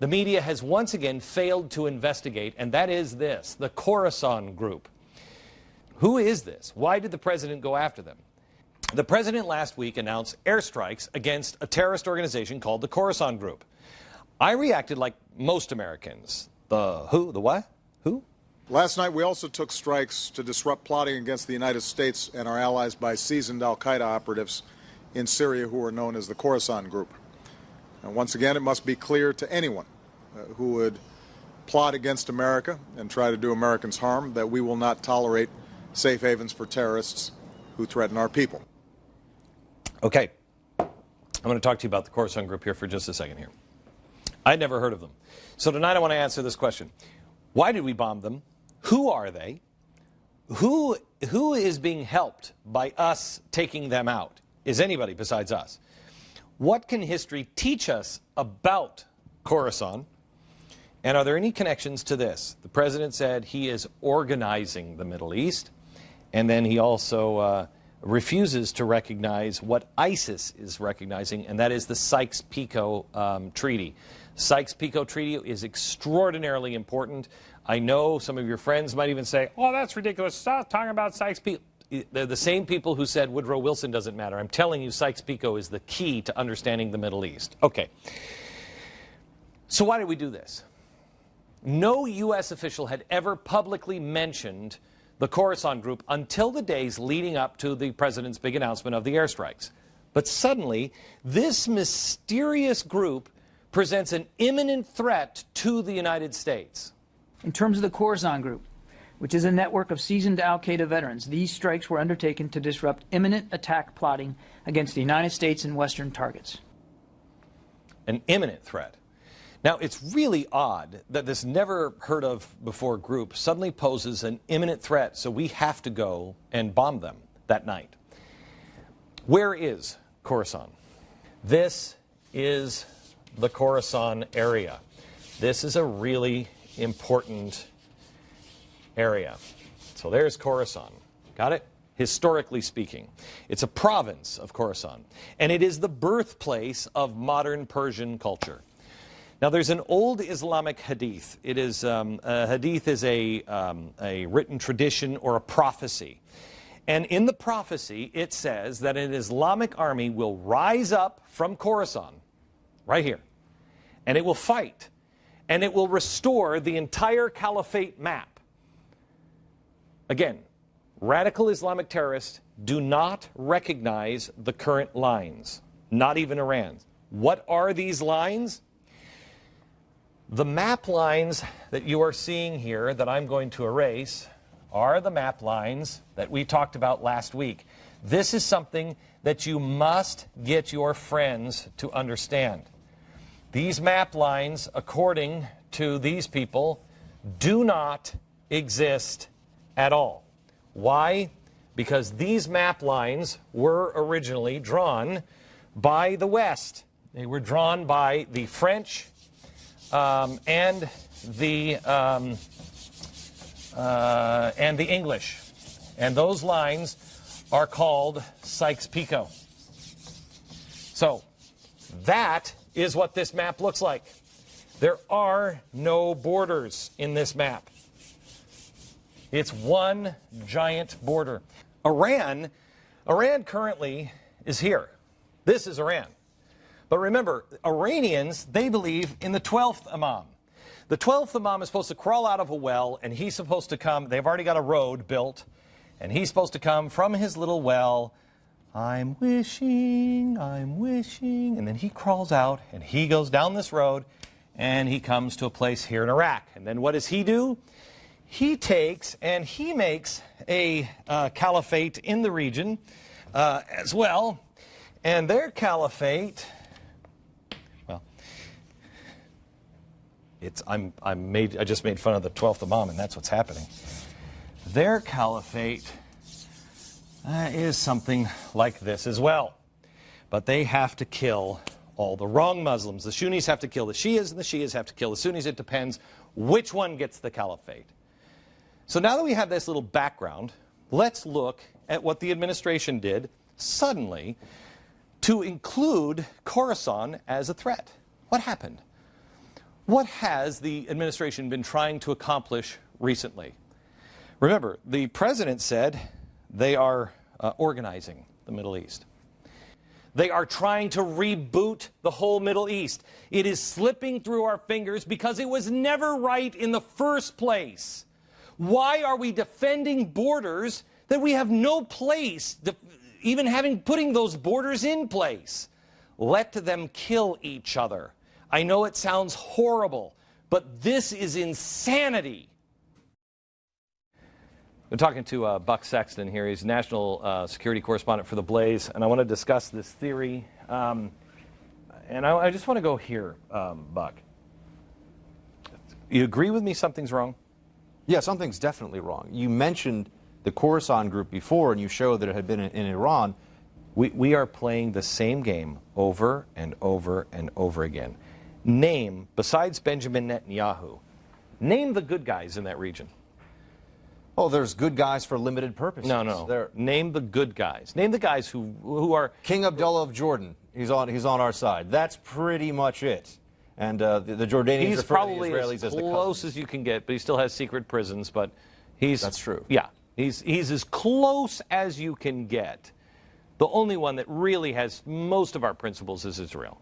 the media has once again failed to investigate, and that is this, the Khorasan group. Who is this? Why did the president go after them? The president last week announced airstrikes against a terrorist organization called the Khorasan group. I reacted like most Americans. The who? The what? Who? Last night we also took strikes to disrupt plotting against the United States and our allies by seasoned al-Qaeda operatives in Syria who are known as the Khorasan group. And once again, it must be clear to anyone who would plot against America and try to do Americans harm that we will not tolerate safe havens for terrorists who threaten our people. Okay. I'm going to talk to you about the Khorasan group here for just a second here. I'd never heard of them. So tonight I want to answer this question. Why did we bomb them? Who are they? Who is being helped by us taking them out? Is anybody besides us? What can history teach us about Khorasan? And are there any connections to this? The president said he is organizing the Middle East, and then he also refuses to recognize what ISIS is recognizing, and that is the Sykes-Picot Treaty. Sykes-Picot Treaty is extraordinarily important. I know some of your friends might even say, oh, that's ridiculous. Stop talking about Sykes-Picot. They're the same people who said Woodrow Wilson doesn't matter. I'm telling you, Sykes-Picot is the key to understanding the Middle East. Okay. So why did we do this? No U.S. official had ever publicly mentioned the Khorasan group until the days leading up to the president's big announcement of the airstrikes. But suddenly, this mysterious group presents an imminent threat to the United States. In terms of the Khorasan group, which is a network of seasoned al-Qaeda veterans, these strikes were undertaken to disrupt imminent attack plotting against the United States and Western targets. An imminent threat. Now, it's really odd that this never-heard-of-before group suddenly poses an imminent threat, so we have to go and bomb them that night. Where is Khorasan? This is the Khorasan area. This is a really important area. So there's Khorasan. Got it? Historically speaking, it's a province of Khorasan, and it is the birthplace of modern Persian culture. Now, there's an old Islamic hadith. It is a hadith is a written tradition or a prophecy. And in the prophecy, it says that an Islamic army will rise up from Khorasan, right here, and it will fight, and it will restore the entire caliphate map. Again, radical Islamic terrorists do not recognize the current lines, not even Iran. What are these lines? The map lines that you are seeing here that I'm going to erase are the map lines that we talked about last week. This is something that you must get your friends to understand. These map lines, according to these people, do not exist at all. Why? Because these map lines were originally drawn by the West. They were drawn by the French and the English, and those lines are called Sykes-Picot. So that is what this map looks like. There are no borders in this map. It's one giant border. Iran currently is here. This is Iran. But remember, Iranians, they believe in the 12th Imam. The 12th Imam is supposed to crawl out of a well, and he's supposed to come, they've already got a road built, and he's supposed to come from his little well, I'm wishing, and then he crawls out, and he goes down this road, and he comes to a place here in Iraq. And then what does he do? He takes and he makes a caliphate in the region as well, and their caliphate... I just made fun of the 12th Imam, and that's what's happening. Their caliphate is something like this as well. But they have to kill all the wrong Muslims. The Sunnis have to kill the Shias, and the Shias have to kill the Sunnis. It depends which one gets the caliphate. So now that we have this little background, let's look at what the administration did suddenly to include Khorasan as a threat. What happened? What has the administration been trying to accomplish recently? Remember, the president said they are organizing the Middle East. They are trying to reboot the whole Middle East. It is slipping through our fingers because it was never right in the first place. Why are we defending borders that we have no place, even putting those borders in place? Let them kill each other. I know it sounds horrible, but this is insanity. I'm talking to Buck Sexton here. He's national security correspondent for The Blaze, and I want to discuss this theory. And I just want to go here, Buck. You agree with me something's wrong? Yeah, something's definitely wrong. You mentioned the Khorasan group before, and you showed that it had been in Iran. We are playing the same game over and over and over again. Name, besides Benjamin Netanyahu, name the good guys in that region. Oh, there's good guys for limited purposes. No. Name the good guys. Name the guys who are... King Abdullah of Jordan. He's on our side. That's pretty much it. And the Jordanians he's refer probably to the Israelis as as close as you can get, but he still has secret prisons. But that's true. Yeah, he's as close as you can get. The only one that really has most of our principles is Israel.